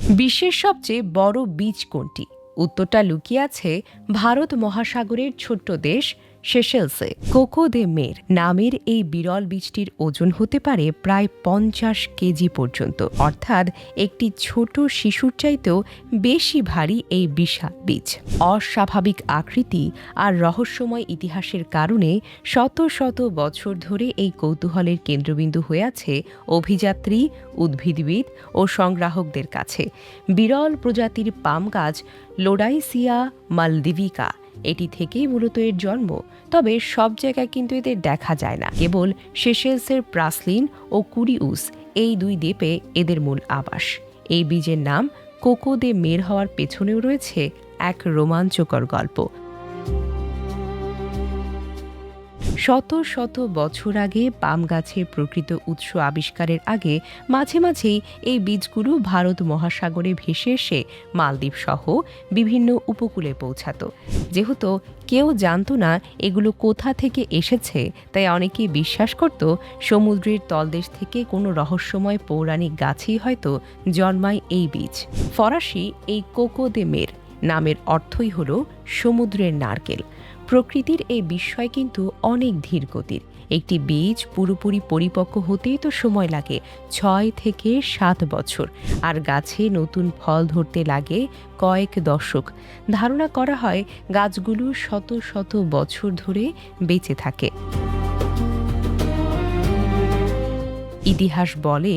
বিশ্বের সবচেয়ে বড় বীচ কোনটি? উত্তরটা লুকিয়ে আছে ভারত মহাসাগরের ছোট্ট দেশ সেশেলসে। কোকো দে মের নামের এই বিরল বীজটির ওজন হতে পারে প্রায় 50 কেজি পর্যন্ত, অর্থাৎ একটি ছোট শিশুর চাইতেও বেশি ভারী এই বিশাল বীজ। অস্বাভাবিক আকৃতি আর রহস্যময় ইতিহাসের কারণে শত শত বছর ধরে এই কৌতূহলের কেন্দ্রবিন্দু হয়ে আছে অভিযাত্রী, উদ্ভিদবিদ ও সংগ্রাহকদের কাছে। বিরল প্রজাতির পাম গাছ লোডাইসিয়া মালদিভিকা এটি থেকেই মূলত এর জন্ম। তবে সব জায়গায় কিন্তু এদের দেখা যায় না। কেবল সেশেলসের প্রাসলিন ও কুরিউস এই দুই দ্বীপে এদের মূল আবাস। এই বীজের নাম কোকো দে মের হওয়ার পেছনেও রয়েছে এক রোমাঞ্চকর গল্প। শত শত বছর আগে পাম গাছের প্রকৃত উৎস আবিষ্কারের আগে মাঝে মাঝেই এই বীজগুলো ভারত মহাসাগরে ভেসে এসে মালদ্বীপ সহ বিভিন্ন উপকূলে পৌঁছাত। যেহেতু কেউ জানত না এগুলো কোথা থেকে এসেছে, তাই অনেকেই বিশ্বাস করত সমুদ্রের তলদেশ থেকে কোনো রহস্যময় পৌরাণিক গাছেই হয়তো জন্মায় এই বীজ। ফরাসি এই কোকো দে মের নামের অর্থই হল সমুদ্রের নারকেল। প্রকৃতির এই বিস্ময় কিন্তু অনেক ধীর গতির। একটি বীজ পুরোপুরি পরিপক্ক হতেই তো সময় লাগে 6 থেকে 7 বছর, আর গাছে নতুন ফল ধরতে লাগে কয়েক দশক। ধারণা করা হয় গাছগুলো শত শত বছর ধরে বেঁচে থাকে। ইতিহাস বলে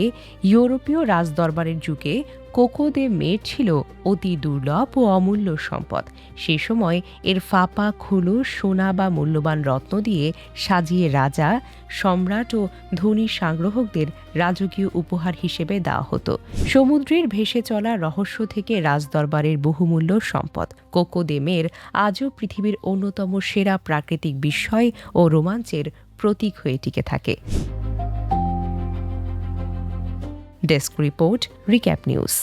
ইউরোপীয় রাজদরবারের যুগে কোকো দে মের ছিল অতি দুর্লভ ও অমূল্য সম্পদ। সে সময় এর ফাঁপা খুলো সোনা বা মূল্যবান রত্ন দিয়ে সাজিয়ে রাজা, সম্রাট ও ধনী সংগ্রাহকদের রাজকীয় উপহার হিসেবে দেওয়া হতো। সমুদ্রের ভেসে চলা রহস্য থেকে রাজদরবারের বহুমূল্য সম্পদ, কোকো দে মের আজও পৃথিবীর অন্যতম সেরা প্রাকৃতিক বিস্ময় ও রোমাঞ্চের প্রতীক হয়ে টিকে থাকে। Desk report, recap news.